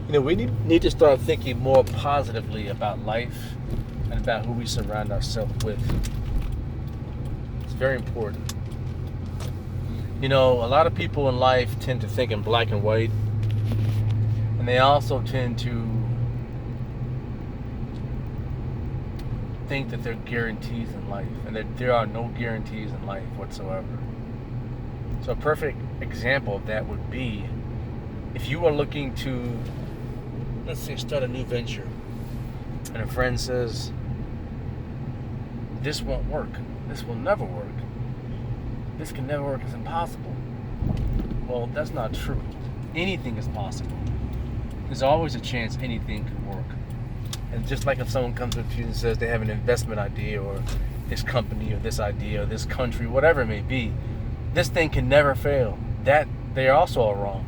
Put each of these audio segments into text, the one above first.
We need to start thinking more positively about life and about who we surround ourselves with. It's very important. A lot of people in life tend to think in black and white, and they also tend to think that there are guarantees in life, and that there are no guarantees in life whatsoever. So a perfect example of that would be if you are looking to, let's say, start a new venture, and a friend says, this won't work, this will never work, this can never work, it's impossible. Well, that's not true. Anything is possible. There's always a chance anything can work. And just like if someone comes up to you and says they have an investment idea, or this company, or this idea, or this country, whatever it may be, this thing can never fail. That they also are wrong.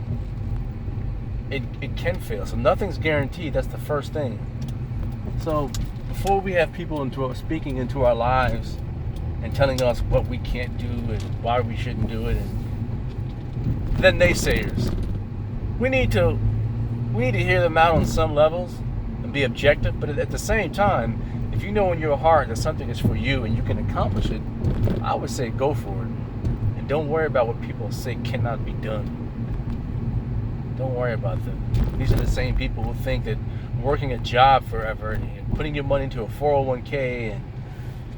It can fail. So nothing's guaranteed. That's the first thing. So before we have people speaking into our lives and telling us what we can't do and why we shouldn't do it, and the naysayers, we need to hear them out on some levels and be objective. But at the same time, if you know in your heart that something is for you and you can accomplish it, I would say go for it. And don't worry about what people say cannot be done. Don't worry about them. These are the same people who think that working a job forever and putting your money into a 401k and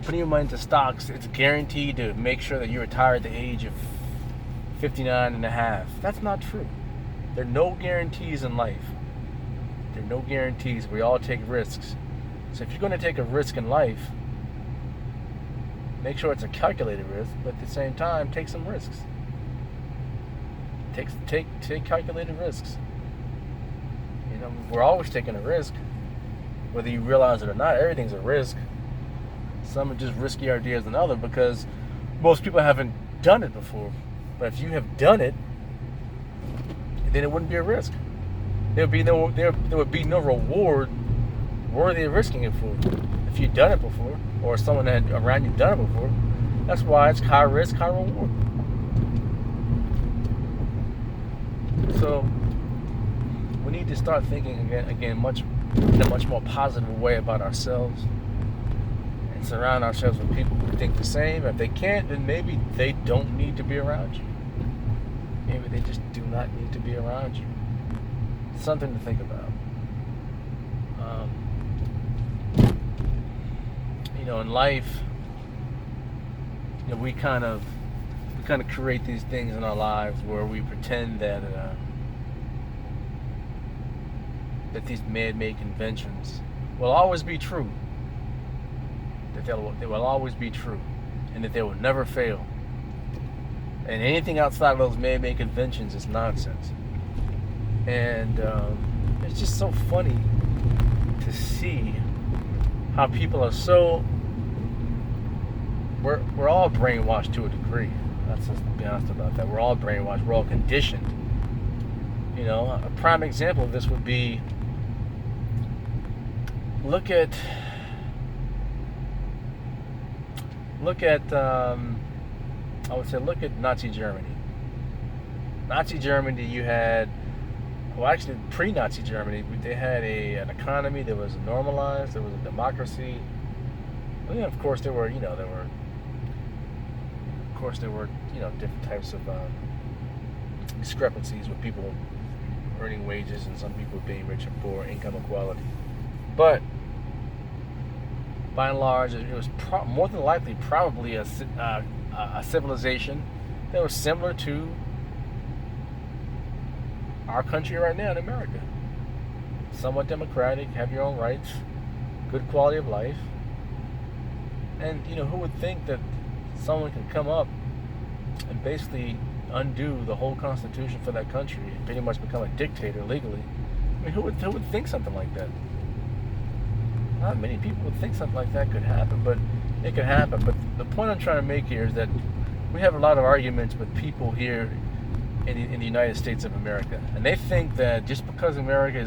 putting your money into stocks, it's guaranteed to make sure that you retire at the age of 59 and a half. That's not true. There are no guarantees in life. There are no guarantees. We all take risks. So if you're going to take a risk in life, make sure it's a calculated risk, but at the same time, take some risks. Take calculated risks. We're always taking a risk, whether you realize it or not. Everything's a risk. Some are just riskier ideas than others because most people haven't done it before. But if you have done it, then it wouldn't be a risk. There would be no reward worthy of risking it for. If you've done it before, or someone around you done it before, that's why it's high risk, high reward. So we need to start thinking again in a much more positive way about ourselves, and surround ourselves with people who think the same. If they can't, then maybe they don't need to be around you. Maybe they just do not need to be around you. Something to think about. In life, we kind of create these things in our lives where we pretend that these man-made conventions will always be true. That they will always be true, and that they will never fail. And anything outside of those man-made conventions is nonsense. And it's just so funny to see how people are so. We're all brainwashed to a degree. Let's just be honest about that. We're all brainwashed. We're all conditioned. A prime example of this would be look at I would say look at Nazi Germany. Nazi Germany, you had, well, actually pre-Nazi Germany, they had an economy that was normalized. There was a democracy. But of course there were different types of discrepancies with people earning wages and some people being rich and poor, income equality. But by and large, it was more than likely probably a civilization that was similar to our country right now in America. Somewhat democratic, have your own rights, good quality of life. And who would think that someone can come up and basically undo the whole constitution for that country and pretty much become a dictator legally? I mean, who would think something like that? Not many people would think something like that could happen, but it could happen. But the point I'm trying to make here is that we have a lot of arguments with people here in the United States of America, and they think that just because America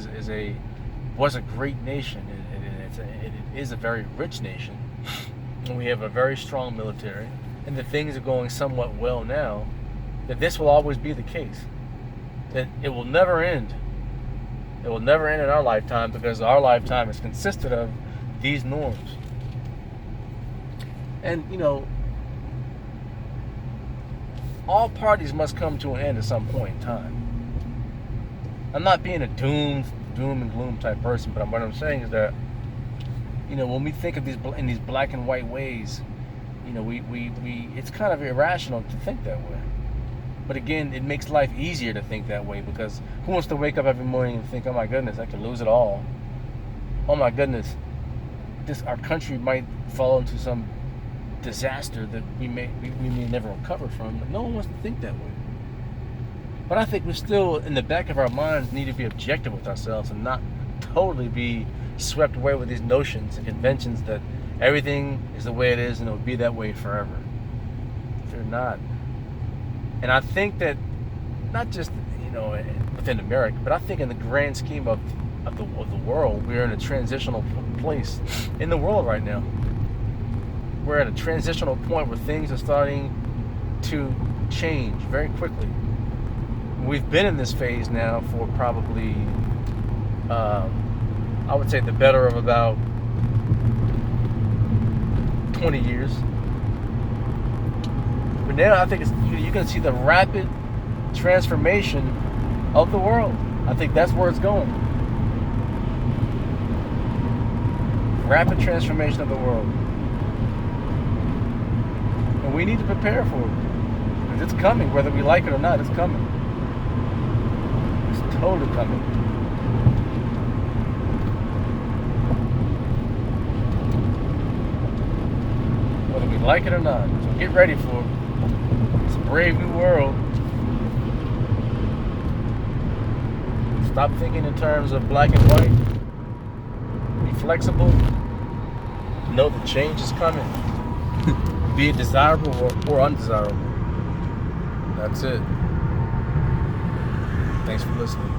was a great nation, and it is a very rich nation, and we have a very strong military, and that things are going somewhat well now, that this will always be the case, that it will never end, It will never end in our lifetime because our lifetime is consisted of these norms. And, you know, all parties must come to an end at some point in time. I'm not being a doom and gloom type person, but what I'm saying is that, you know, when we think of these in these black and white ways, you know, we it's kind of irrational to think that way. But again, it makes life easier to think that way, because who wants to wake up every morning and think, oh my goodness, I could lose it all. Oh my goodness, our country might fall into some disaster that we may never recover from. No one wants to think that way. But I think we still, in the back of our minds, need to be objective with ourselves and not totally be swept away with these notions and conventions that everything is the way it is and it will be that way forever. They're not. And I think that not just, you know, within America, but I think in the grand scheme of the world, we're in a transitional place in the world right now. We're at a transitional point where things are starting to change very quickly. We've been in this phase now for probably, I would say, the better of about 20 years. But now I think you're going to see the rapid transformation of the world. I think that's where it's going. Rapid transformation of the world. And we need to prepare for it. Because it's coming, whether we like it or not, it's coming. It's totally coming. Whether we like it or not. So get ready for it. It's a brave new world. Stop thinking in terms of black and white. Be flexible. Know that change is coming. Be it desirable or undesirable. That's it. Thanks for listening.